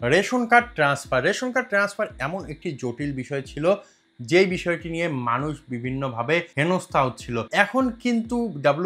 Ration card transfer এমন একটি জটিল বিষয় ছিল যেই বিষয়টি নিয়ে মানুষ বিভিন্নভাবে হেনস্থা হচ্ছিল। এখন কিন্তু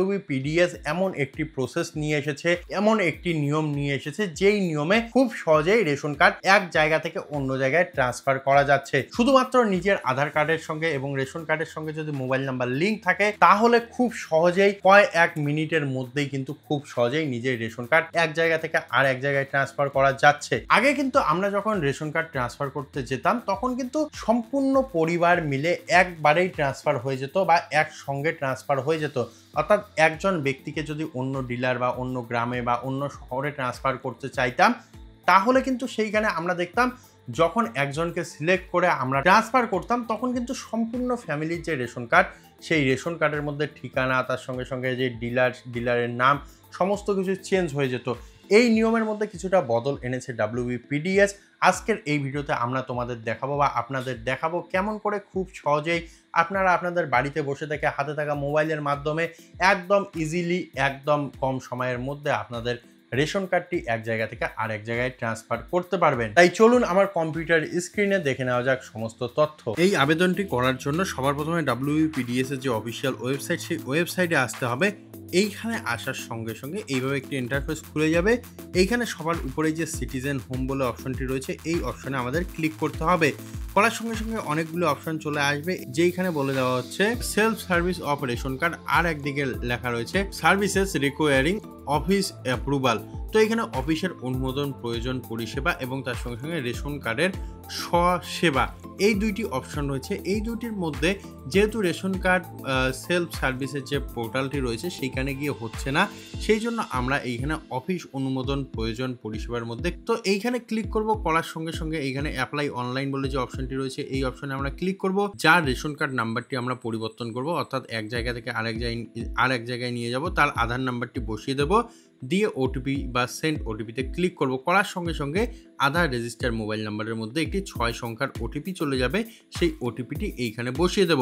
WBPDS এমন একটি প্রসেস নিয়ে এসেছে, এমন একটি নিয়ম নিয়ে এসেছে যেই নিয়মে খুব সহজেই রেশন কার্ড এক জায়গা থেকে অন্য জায়গায় ট্রান্সফার করা যাচ্ছে। শুধুমাত্র নিজের আধার কার্ডের সঙ্গে এবং রেশন কার্ডের সঙ্গে যদি মোবাইল নাম্বার লিঙ্ক থাকে তাহলে খুব সহজেই কয়েক মিনিটের মধ্যেই কিন্তু খুব সহজেই নিজের রেশন কার্ড এক জায়গা থেকে আর এক জায়গায় ট্রান্সফার করা যাচ্ছে। আগে কিন্তু আমরা যখন রেশন কার্ড ট্রান্সফার করতে যেতাম তখন কিন্তু সম্পূর্ণ পরিবার মিলে একবারেই ট্রান্সফার হয়ে যেত বা একসঙ্গে ট্রান্সফার হয়ে যেত। অর্থাৎ একজন ব্যক্তিকে যদি অন্য ডিলার বা অন্য গ্রামে বা অন্য শহরে ট্রান্সফার করতে চাইতাম তাহলে কিন্তু সেইখানে আমরা দেখতাম যখন একজনকে সিলেক্ট করে আমরা ট্রান্সফার করতাম তখন কিন্তু সম্পূর্ণ ফ্যামিলির যে রেশন কার্ড সেই রেশন কার্ডের মধ্যে ঠিকানা, তার সঙ্গে সঙ্গে যে ডিলারের নাম সমস্ত কিছু চেঞ্জ হয়ে যেত। এই নিয়মের মধ্যে কিছুটা বদল এনেছে WBPDS। আজকের এই ভিডিওতে আমরা তোমাদের দেখাবো বা আপনাদের দেখাবো কেমন করে খুব সহজেই আপনারা আপনাদের বাড়িতে বসে থেকে হাতে থাকা মোবাইলের মাধ্যমে একদম ইজিলি, একদম কম সময়ের মধ্যে আপনাদের রেশন কার্ডটি এক জায়গা থেকে আরেক জায়গায় ট্রান্সফার করতে পারবেন। তাই চলুন আমার কম্পিউটার স্ক্রিনে দেখে নেওয়া যাক সমস্ত তথ্য। এই আবেদনটি করার জন্য সবার প্রথমে WBPDS এর যে অফিসিয়াল ওয়েবসাইট সেই ওয়েবসাইটে আসতে হবে। এইখানে আসার সঙ্গে সঙ্গে এইভাবে একটি ইন্টারফেস খুলে যাবে। এইখানে সবার উপরে যে সিটিজেন হোম বলে অপশনটি রয়েছে এই অপশনে আমাদের ক্লিক করতে হবে। করার সঙ্গে সঙ্গে অনেকগুলো অপশন চলে আসবে যেইখানে বলে দেওয়া হচ্ছে self service of ration card, আর একদিকে লেখা রয়েছে সার্ভিসেস রিকোয়ারিং অফিস অ্যাপ্রুভাল। তো এখানে অফিসের অনুমোদন প্রয়োজন পরিষেবা এবং তার সঙ্গে সঙ্গে রেশন কার্ডের সেবা, এই দুইটি অপশন রয়েছে। এই দুইটির মধ্যে যেহেতু রেশন কার্ড সেলফ সার্ভিসের যে পোর্টালটি রয়েছে সেইখানে গিয়ে হচ্ছে না, সেই জন্য আমরা এইখানে অফিস অনুমোদন প্রয়োজন পরিষেবার মধ্যে তো এইখানে ক্লিক করব। করার সঙ্গে সঙ্গে এইখানে অ্যাপ্লাই অনলাইন বলে যে অপশনটি রয়েছে এই অপশনে আমরা ক্লিক করব। যার রেশন কার্ড নাম্বারটি আমরা পরিবর্তন করব, অর্থাৎ এক জায়গা থেকে আরেক জায়গায় নিয়ে যাব, তার আধার নাম্বারটি বসিয়ে দেব, দিয়ে ওটিপি বা সেন্ড ওটিপিতে ক্লিক করব। করার সঙ্গে সঙ্গে আধার রেজিস্টার মোবাইল নাম্বারের মধ্যে একটি 6 সংখ্যার ওটিপি চলে যাবে, সেই ওটিপিটি এইখানে বসিয়ে দেব।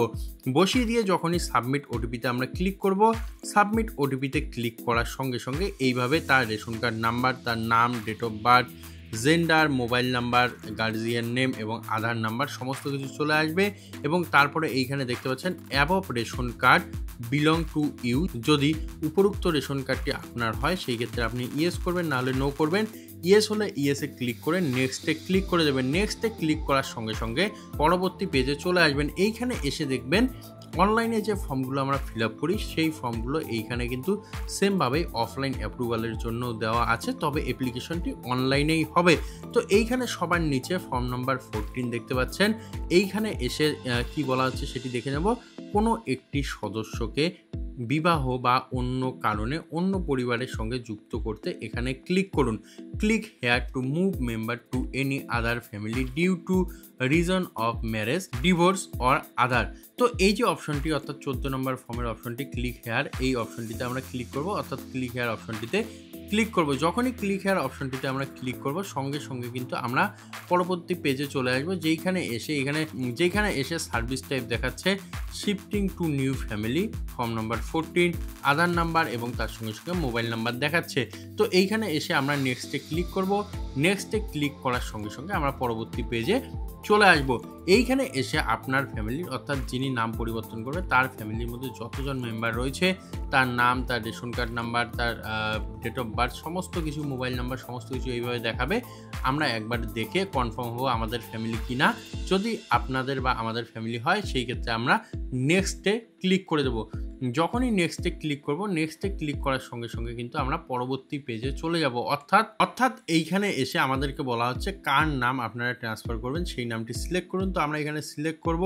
বসিয়ে দিয়ে যখনই সাবমিট ওটিপিতে আমরা ক্লিক করব, সাবমিট ওটিপিতে ক্লিক করার সঙ্গে সঙ্গে এইভাবে তার রেশন কার্ড নাম্বার, তার নাম, date of birth, gender, mobile number, guardian name এবং আধার নাম্বার সমস্ত কিছু চলে আসবে। এবং তারপরে এইখানে দেখতে পাচ্ছেন above ration card belong to you. যদি উপরোক্ত রেশন কার্ডটি আপনার হয় সেই ক্ষেত্রে আপনি ইয়েস করবেন, নাহলে নো করবেন। ইয়েস হলে ইয়েসে ক্লিক করে নেক্সটে ক্লিক করে দেবেন। নেক্সটে ক্লিক করার সঙ্গে সঙ্গে পরবর্তী পেজে চলে আসবেন। এইখানে এসে দেখবেন অনলাইনে যে ফর্মগুলো আমরা ফিল আপ করি সেই ফর্মগুলো এইখানে কিন্তু সেমভাবেই অফলাইন অ্যাপ্রুভালের জন্য দেওয়া আছে, তবে অ্যাপ্লিকেশনটি অনলাইনেই হবে। তো এইখানে সবার নিচে ফর্ম নাম্বার 14 দেখতে পাচ্ছেন। এইখানে এসে কি বলা হচ্ছে সেটি দেখে নেব। কোনো একটি সদস্যকে বিবাহ বা অন্য কারণে অন্য পরিবারের সঙ্গে যুক্ত করতে এখানে ক্লিক করুন। Click here to move member to any other family due to reason of marriage, divorce or other. তো এই যে অপশনটি অর্থাৎ 14 নম্বর ফর্মের অপশনটি ক্লিক হেয়ার, এই অপশনটিতে আমরা ক্লিক করব, অর্থাৎ ক্লিক হেয়ার অপশনটিতে ক্লিক করব। যখনই ক্লিক হেয়ার অপশনটিতে আমরা ক্লিক করব সঙ্গে সঙ্গে কিন্তু আমরা পরবর্তী পেজে চলে আসবো, যেখানে এসে সার্ভিস টাইপ দেখাচ্ছে shifting two new family, form number 14, আধার নাম্বার এবং তার সঙ্গে সঙ্গে মোবাইল নাম্বার দেখাচ্ছে। তো এইখানে এসে আমরা নেক্সটে ক্লিক করব। নেক্সটে ক্লিক করার সঙ্গে সঙ্গে আমরা পরবর্তী পেজে চলে আসবো। এইখানে এসে আপনার ফ্যামিলির অর্থাৎ যিনি নাম পরিবর্তন করবে তার ফ্যামিলির মধ্যে যতজন মেম্বার রয়েছে তার নাম, তার রেশন কার্ড নাম্বার, তার ডেট অফ বার্থ সমস্ত কিছু, মোবাইল নাম্বার সমস্ত কিছু এইভাবে দেখাবে। আমরা একবার দেখে কনফার্ম হবো আমাদের ফ্যামিলি কিনা। যদি আপনাদের বা আমাদের ফ্যামিলি হয় সেই ক্ষেত্রে আমরা নেক্সটে ক্লিক করে দেবো। যখনই নেক্সটে ক্লিক করব, নেক্সটে ক্লিক করার সঙ্গে সঙ্গে কিন্তু আমরা পরবর্তী পেজে চলে যাব। অর্থাৎ এইখানে এসে আমাদেরকে বলা হচ্ছে কার নাম আপনারা ট্রান্সফার করবেন সেই নামটি সিলেক্ট করুন। তো আমরা এখানে সিলেক্ট করব,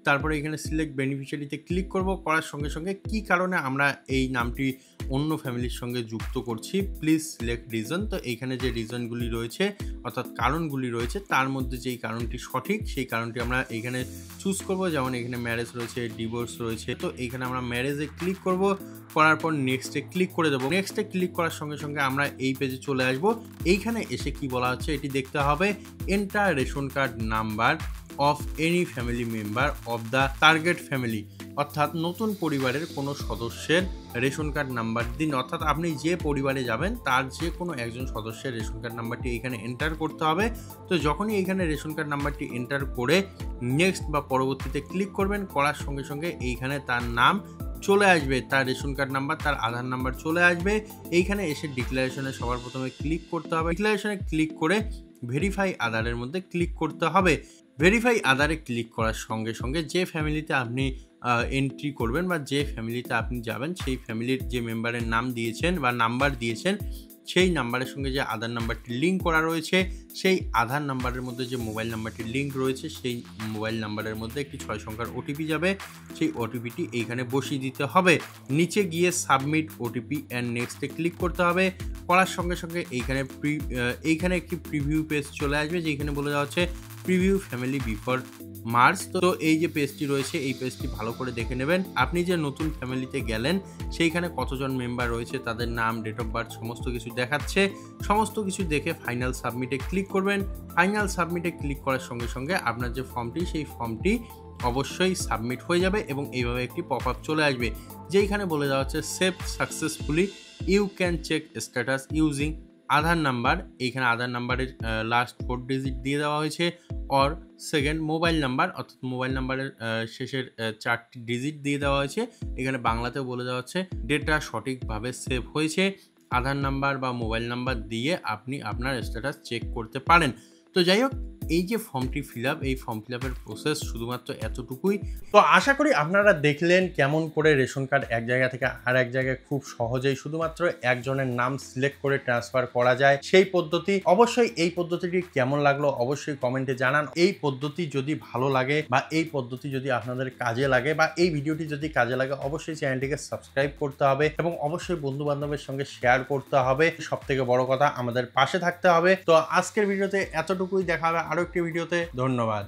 তারপরে এখানে সিলেক্ট বেনিফিশিয়ারিতে ক্লিক করব। করার সঙ্গে সঙ্গে কি কারণে আমরা এই নামটি অন্য ফ্যামিলির সঙ্গে যুক্ত করছি প্লিজ সিলেক্ট রিজন। তো এইখানে যে রিজনগুলি রয়েছে অর্থাৎ কারণগুলি রয়েছে তার মধ্যে যেই কারণটি সঠিক সেই কারণটি আমরা এইখানে চুজ করব। যেমন এখানে ম্যারেজ রয়েছে, ডিভোর্স রয়েছে, তো এইখানে আমরা ম্যারেজে ক্লিক করব। করার পর নেক্সটে ক্লিক করে দেবো। নেক্সটে ক্লিক করার সঙ্গে সঙ্গে আমরা এই পেজে চলে আসব। এইখানে এসে কি বলা হচ্ছে এটি দেখতে হবে enter ration card number of any family member of the target family. অর্থাৎ নতুন পরিবারের কোনো সদস্যের রেশন কার্ড নাম্বার দিন, অর্থাৎ আপনি যে পরিবারে যাবেন তার যে কোনো একজন সদস্যের রেশন কার্ড নাম্বারটি এখানে এন্টার করতে হবে। তো যখনই এইখানে রেশন কার্ড নাম্বারটি এন্টার করে নেক্সট বা পরবর্তীতে ক্লিক করবেন, করার সঙ্গে সঙ্গে এইখানে তার নাম চলে আসবে, তার রেশন কার্ড নাম্বার, তার আধার নাম্বার চলে আসবে। এইখানে এসে ডিক্লারেশনে সবার প্রথমে ক্লিক করতে হবে। ডিক্লারেশনে ক্লিক করে ভেরিফাই আধারের মধ্যে ক্লিক করতে হবে। ভেরিফাই আধারে ক্লিক করার সঙ্গে সঙ্গে যে ফ্যামিলিতে আপনি এন্ট্রি করবেন বা যে ফ্যামিলিতে আপনি যাবেন সেই ফ্যামিলির যে মেম্বারের নাম দিয়েছেন বা নাম্বার দিয়েছেন সেই নাম্বারের সঙ্গে যে আধার নাম্বারটি লিঙ্ক করা রয়েছে, সেই আধার নাম্বারের মধ্যে যে মোবাইল নাম্বারটি লিঙ্ক রয়েছে সেই মোবাইল নাম্বারের মধ্যে একটি 6 সংখ্যার ওটিপি যাবে। সেই ওটিপিটি এইখানে বসিয়ে দিতে হবে। নিচে গিয়ে সাবমিট ওটিপি অ্যান্ড নেক্সটে ক্লিক করতে হবে। করার সঙ্গে সঙ্গে এইখানে একটি প্রিভিউ পেজ চলে আসবে, যেখানে বলে দেওয়া হচ্ছে প্রিভিউ ফ্যামিলি বিফোর মার্চ। তো এই যে পেজটি রয়েছে এই পেজটি ভালো করে দেখে নেবেন। আপনি যে নতুন ফ্যামিলিতে গেলেন সেইখানে কতজন মেম্বার রয়েছে, তাদের নাম, ডেট অফ বার্থ সমস্ত কিছু দেখাচ্ছে। সমস্ত কিছু দেখে ফাইনাল সাবমিটে ক্লিক করবেন। ফাইনাল সাবমিটে ক্লিক করার সঙ্গে সঙ্গে আপনার যে ফর্মটি সেই ফর্মটি অবশ্যই সাবমিট হয়ে যাবে এবং এইভাবে একটি পপ আপ চলে আসবে, যেইখানে বলে দেওয়া হচ্ছে save successfully, you can check status using Aadhaar number. এইখানে আধার নাম্বারের লাস্ট 4 ডিজিট দিয়ে দেওয়া হয়েছে, অর সেকেন্ড মোবাইল নাম্বার, অর্থাৎ মোবাইল নাম্বারের শেষের 4টি ডিজিট দিয়ে দেওয়া হয়েছে। এখানে বাংলাতেও বলে দেওয়া হচ্ছে ডেটা সঠিকভাবে সেভ হয়েছে। আধার নাম্বার বা মোবাইল নাম্বার দিয়ে আপনি আপনার স্ট্যাটাস চেক করতে পারেন। তো যাই হোক, এই যে ফর্মটি ফিল আপ, এই ফর্ম ফিল আপের প্রসেস শুধুমাত্র এতটুকুই। তো আশা করি আপনারা দেখলেন কেমন করে রেশন কার্ড এক জায়গা থেকে আর এক জায়গায় খুব সহজেই শুধুমাত্র একজনের নাম সিলেক্ট করে ট্রান্সফার করা যায় সেই পদ্ধতি। অবশ্যই এই পদ্ধতিটি কেমন লাগলো অবশ্যই কমেন্টে জানান। এই পদ্ধতি যদি ভালো লাগে বা এই পদ্ধতি যদি আপনাদের কাজে লাগে বা এই ভিডিওটি যদি কাজে লাগে অবশ্যই চ্যানেলটিকে সাবস্ক্রাইব করতে হবে এবং অবশ্যই বন্ধু বান্ধবের সঙ্গে শেয়ার করতে হবে। সব থেকে বড় কথা আমাদের পাশে থাকতে হবে। তো আজকের ভিডিওতে এতটুকুই, দেখা হবে আরো একটি ভিডিওতে। ধন্যবাদ।